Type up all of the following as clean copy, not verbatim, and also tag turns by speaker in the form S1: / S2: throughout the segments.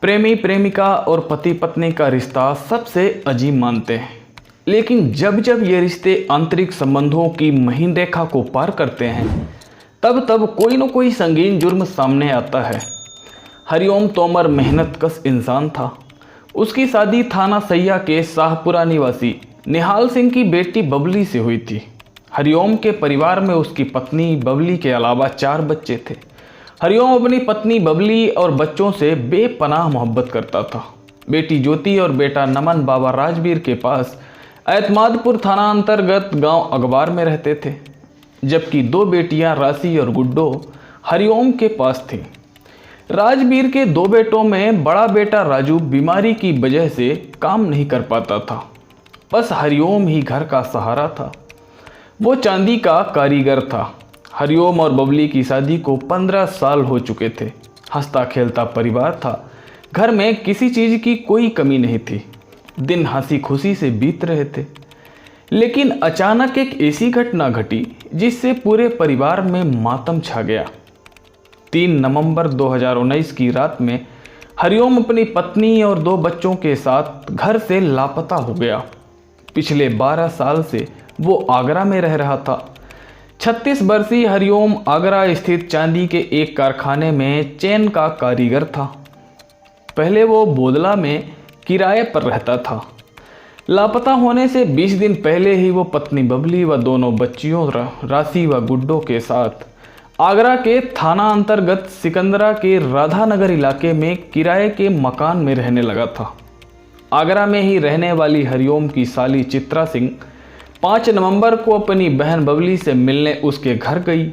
S1: प्रेमी प्रेमिका और पति पत्नी का रिश्ता सबसे अजीब मानते हैं, लेकिन जब जब ये रिश्ते आंतरिक संबंधों की महीन रेखा को पार करते हैं तब तब कोई न कोई संगीन जुर्म सामने आता है। हरिओम तोमर मेहनतकश इंसान था। उसकी शादी थाना सैया के शाहपुरा निवासी निहाल सिंह की बेटी बबली से हुई थी। हरिओम के परिवार में उसकी पत्नी बबली के अलावा 4 बच्चे थे। हरिओम अपनी पत्नी बबली और बच्चों से बेपनाह मोहब्बत करता था। बेटी ज्योति और बेटा नमन बाबा राजवीर के पास एतमादपुर थाना अंतर्गत गांव अखबार में रहते थे, जबकि 2 बेटियां राशि और गुड्डो हरिओम के पास थीं। राजवीर के 2 बेटों में बड़ा बेटा राजू बीमारी की वजह से काम नहीं कर पाता था। बस हरिओम ही घर का सहारा था। वो चांदी का कारीगर था। हरिओम और बबली की शादी को 15 साल हो चुके थे। हंसता खेलता परिवार था। घर में किसी चीज़ की कोई कमी नहीं थी। दिन हंसी खुशी से बीत रहे थे, लेकिन अचानक एक ऐसी घटना घटी जिससे पूरे परिवार में मातम छा गया। 3 नवंबर 2019 की रात में हरिओम अपनी पत्नी और 2 बच्चों के साथ घर से लापता हो गया। पिछले 12 साल से वो आगरा में रह रहा था। 36 वर्षीय हरिओम आगरा स्थित चांदी के एक कारखाने में चैन का कारीगर था। पहले वो बोदला में किराए पर रहता था। लापता होने से 20 दिन पहले ही वो पत्नी बबली व दोनों बच्चियों राशि व गुड्डो के साथ आगरा के थाना अंतर्गत सिकंदरा के राधानगर इलाके में किराए के मकान में रहने लगा था। आगरा में ही रहने वाली हरिओम की साली चित्रा सिंह 5 नवंबर को अपनी बहन बबली से मिलने उसके घर गई।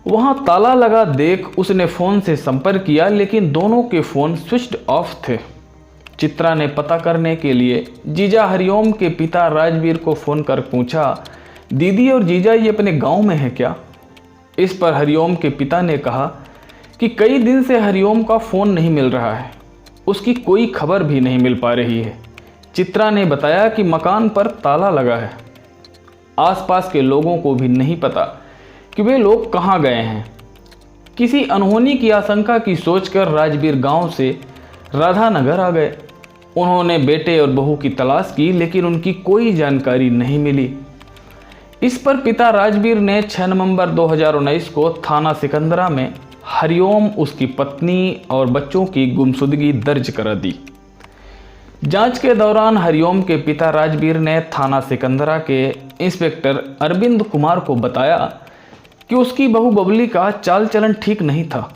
S1: वहां ताला लगा देख उसने फ़ोन से संपर्क किया, लेकिन दोनों के फ़ोन स्विच्ड ऑफ थे। चित्रा ने पता करने के लिए जीजा हरिओम के पिता राजवीर को फ़ोन कर पूछा, दीदी और जीजा ये अपने गांव में है क्या? इस पर हरिओम के पिता ने कहा कि कई दिन से हरिओम का फ़ोन नहीं मिल रहा है, उसकी कोई खबर भी नहीं मिल पा रही है। चित्रा ने बताया कि मकान पर ताला लगा है। आसपास के लोगों को भी नहीं पता कि वे लोग कहाँ गए हैं। किसी अनहोनी की आशंका की सोचकर राजवीर गांव से राधानगर आ गए। उन्होंने बेटे और बहू की तलाश की, लेकिन उनकी कोई जानकारी नहीं मिली। इस पर पिता राजवीर ने 6 नवंबर 2019 को थाना सिकंदरा में हरिओम, उसकी पत्नी और बच्चों की गुमशुदगी दर्ज करा दी। जांच के दौरान हरिओम के पिता राजवीर ने थाना सिकंदरा के इंस्पेक्टर अरविंद कुमार को बताया कि उसकी बहू बबली का चाल चलन ठीक नहीं था।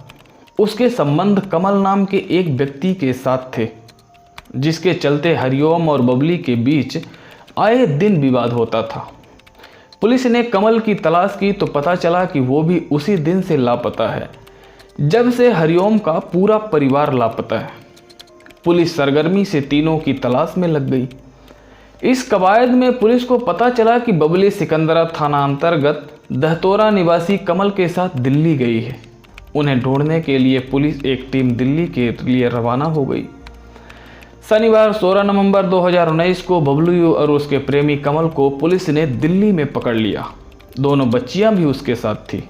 S1: उसके संबंध कमल नाम के एक व्यक्ति के साथ थे, जिसके चलते हरिओम और बबली के बीच आए दिन विवाद होता था। पुलिस ने कमल की तलाश की तो पता चला कि वो भी उसी दिन से लापता है जब से हरिओम का पूरा परिवार लापता है। पुलिस सरगर्मी से तीनों की तलाश में लग गई। इस कवायद में पुलिस को पता चला कि बबली सिकंदरा थाना अंतर्गत दहतोरा निवासी कमल के साथ दिल्ली गई है। उन्हें ढूंढने के लिए पुलिस एक टीम दिल्ली के लिए रवाना हो गई। शनिवार 16 नवंबर 2019 को बबलू और उसके प्रेमी कमल को पुलिस ने दिल्ली में पकड़ लिया। दोनों बच्चियां भी उसके साथ थी।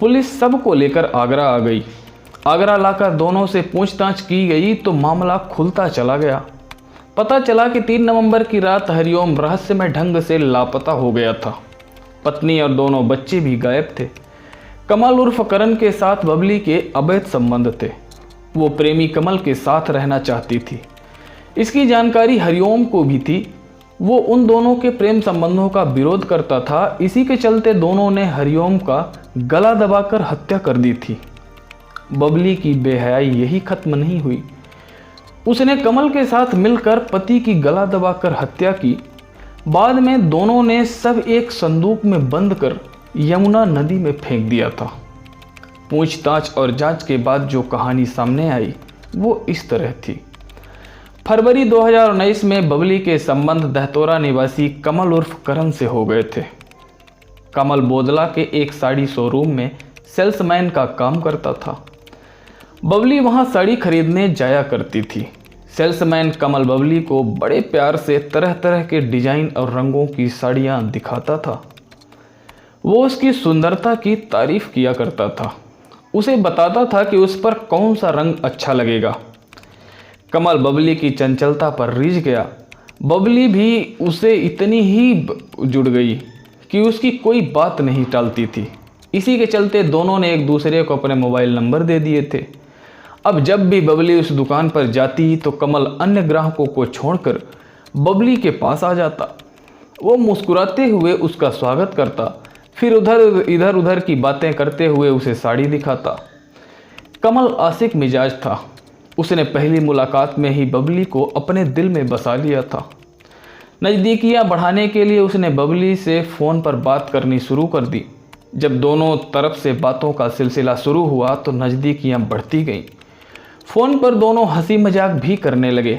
S1: पुलिस सबको लेकर आगरा आ गई। आगरा लाकर दोनों से पूछताछ की गई तो मामला खुलता चला गया। पता चला कि 3 नवंबर की रात हरिओम रहस्यमय ढंग से लापता हो गया था। पत्नी और दोनों बच्चे भी गायब थे। कमल उर्फ करण के साथ बबली के अवैध संबंध थे। वो प्रेमी कमल के साथ रहना चाहती थी। इसकी जानकारी हरिओम को भी थी। वो उन दोनों के प्रेम संबंधों का विरोध करता था। इसी के चलते दोनों ने हरिओम का गला दबाकर हत्या कर दी थी। बबली की बेहयाई यही खत्म नहीं हुई। उसने कमल के साथ मिलकर पति की गला दबाकर हत्या की। बाद में दोनों ने सब एक संदूक में बंद कर यमुना नदी में फेंक दिया था। पूछताछ और जांच के बाद जो कहानी सामने आई वो इस तरह थी। फरवरी 2019 में बबली के संबंध दहतोरा निवासी कमल उर्फ करण से हो गए थे। कमल बोदला के एक साड़ी शोरूम में सेल्समैन का काम करता था। बबली वहां साड़ी खरीदने जाया करती थी। सेल्समैन कमल बबली को बड़े प्यार से तरह तरह के डिजाइन और रंगों की साड़ियां दिखाता था। वो उसकी सुंदरता की तारीफ किया करता था। उसे बताता था कि उस पर कौन सा रंग अच्छा लगेगा। कमल बबली की चंचलता पर रीझ गया। बबली भी उसे इतनी ही जुड़ गई कि उसकी कोई बात नहीं टालती थी। इसी के चलते दोनों ने एक दूसरे को अपने मोबाइल नंबर दे दिए थे। अब जब भी बबली उस दुकान पर जाती तो कमल अन्य ग्राहकों को छोड़कर बबली के पास आ जाता। वो मुस्कुराते हुए उसका स्वागत करता, फिर इधर उधर की बातें करते हुए उसे साड़ी दिखाता। कमल आशिक मिजाज था। उसने पहली मुलाकात में ही बबली को अपने दिल में बसा लिया था। नज़दीकियां बढ़ाने के लिए उसने बबली से फ़ोन पर बात करनी शुरू कर दी। जब दोनों तरफ से बातों का सिलसिला शुरू हुआ तो नज़दीकियां बढ़ती गईं। फ़ोन पर दोनों हंसी मजाक भी करने लगे।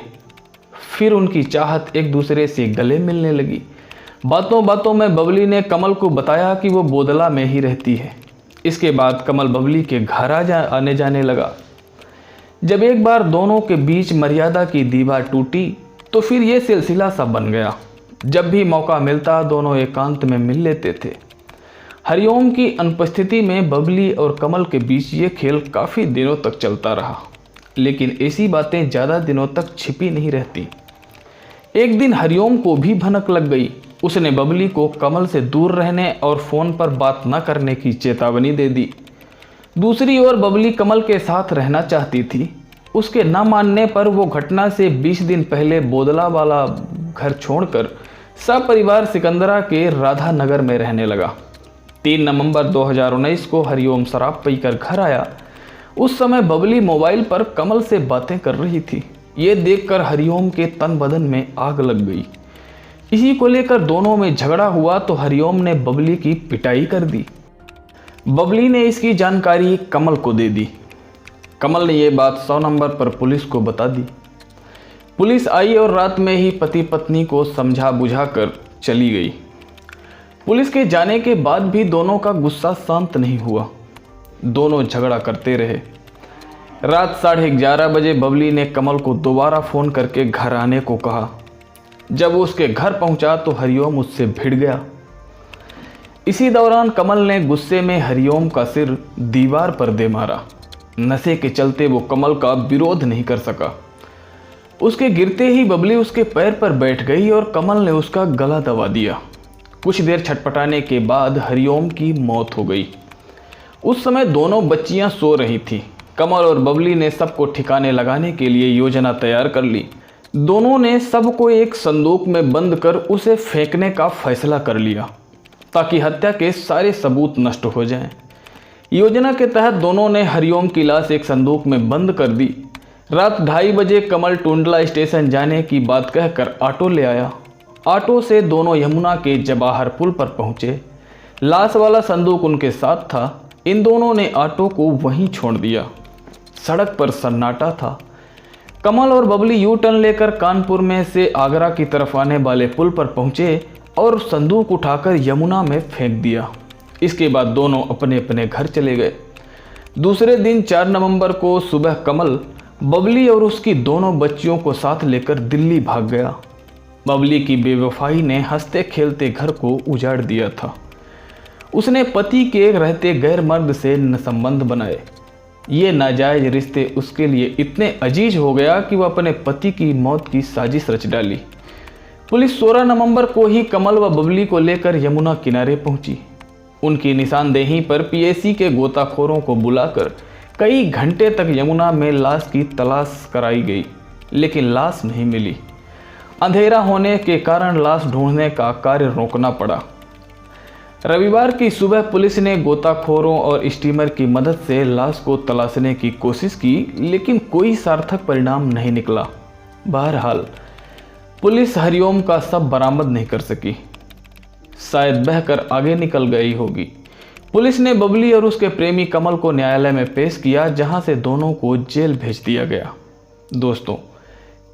S1: फिर उनकी चाहत एक दूसरे से गले मिलने लगी। बातों बातों में बबली ने कमल को बताया कि वो बोदला में ही रहती है। इसके बाद कमल बबली के घर आने जाने लगा। जब एक बार दोनों के बीच मर्यादा की दीवार टूटी तो फिर ये सिलसिला सा बन गया। जब भी मौका मिलता दोनों एकांत में मिल लेते थे। हरिओम की अनुपस्थिति में बबली और कमल के बीच ये खेल काफ़ी दिनों तक चलता रहा, लेकिन ऐसी बातें ज़्यादा दिनों तक छिपी नहीं रहती। एक दिन हरिओम को भी भनक लग गई। उसने बबली को कमल से दूर रहने और फ़ोन पर बात न करने की चेतावनी दे दी। दूसरी ओर बबली कमल के साथ रहना चाहती थी। उसके न मानने पर वो घटना से 20 दिन पहले बोदला वाला घर छोड़कर सपरिवार सिकंदरा के राधा नगर में रहने लगा। 3 नवंबर 2019 को हरिओम शराब पीकर घर आया। उस समय बबली मोबाइल पर कमल से बातें कर रही थी। ये देखकर हरिओम के तन बदन में आग लग गई। इसी को लेकर दोनों में झगड़ा हुआ तो हरिओम ने बबली की पिटाई कर दी। बबली ने इसकी जानकारी कमल को दे दी। कमल ने यह बात 100 नंबर पर पुलिस को बता दी। पुलिस आई और रात में ही पति पत्नी को समझा बुझाकर चली गई। पुलिस के जाने के बाद भी दोनों का गुस्सा शांत नहीं हुआ। दोनों झगड़ा करते रहे। रात 11:30 बजे बबली ने कमल को दोबारा फ़ोन करके घर आने को कहा। जब वो उसके घर पहुंचा तो हरिओम उससे भिड़ गया। इसी दौरान कमल ने गुस्से में हरिओम का सिर दीवार पर दे मारा। नशे के चलते वो कमल का विरोध नहीं कर सका। उसके गिरते ही बबली उसके पैर पर बैठ गई और कमल ने उसका गला दबा दिया। कुछ देर छटपटाने के बाद हरिओम की मौत हो गई। उस समय दोनों बच्चियां सो रही थीं। कमल और बबली ने सबको ठिकाने लगाने के लिए योजना तैयार कर ली। दोनों ने सबको एक संदूक में बंद कर उसे फेंकने का फैसला कर लिया ताकि हत्या के सारे सबूत नष्ट हो जाएं। योजना के तहत दोनों ने हरिओम की लाश एक संदूक में बंद कर दी। रात 2:30 बजे कमल टुंडला स्टेशन जाने की बात कहकर ऑटो ले आया। ऑटो से दोनों यमुना के जवाहर पुल पर पहुंचे। लाश वाला संदूक उनके साथ था। इन दोनों ने ऑटो को वहीं छोड़ दिया। सड़क पर सन्नाटा था। कमल और बबली यू टर्न लेकर कानपुर में से आगरा की तरफ आने वाले पुल पर पहुंचे और संदूक उठाकर यमुना में फेंक दिया। इसके बाद दोनों अपने अपने घर चले गए। दूसरे दिन 4 नवंबर को सुबह कमल बबली और उसकी दोनों बच्चियों को साथ लेकर दिल्ली भाग गया। बबली की बेवफाई ने हंसते खेलते घर को उजाड़ दिया था। उसने पति के रहते गैर मर्द से संबंध बनाए। ये नाजायज रिश्ते उसके लिए इतने अजीज हो गया कि वह अपने पति की मौत की साजिश रच डाली। पुलिस 16 नवंबर को ही कमल व बबली को लेकर यमुना किनारे पहुंची। उनकी निशानदेही पर पीएसी के गोताखोरों को बुलाकर कई घंटे तक यमुना में लाश की तलाश कराई गई, लेकिन लाश नहीं मिली। अंधेरा होने के कारण लाश ढूंढने का कार्य रोकना पड़ा। रविवार की सुबह पुलिस ने गोताखोरों और स्टीमर की मदद से लाश को तलाशने की कोशिश की, लेकिन कोई सार्थक परिणाम नहीं निकला। बहरहाल पुलिस हरिओम का शव बरामद नहीं कर सकी। शायद बहकर आगे निकल गई होगी। पुलिस ने बबली और उसके प्रेमी कमल को न्यायालय में पेश किया, जहां से दोनों को जेल भेज दिया गया। दोस्तों,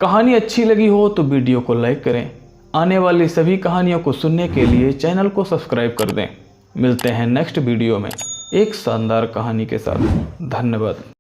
S1: कहानी अच्छी लगी हो तो वीडियो को लाइक करें। आने वाली सभी कहानियों को सुनने के लिए चैनल को सब्सक्राइब कर दें। मिलते हैं नेक्स्ट वीडियो में एक शानदार कहानी के साथ। धन्यवाद।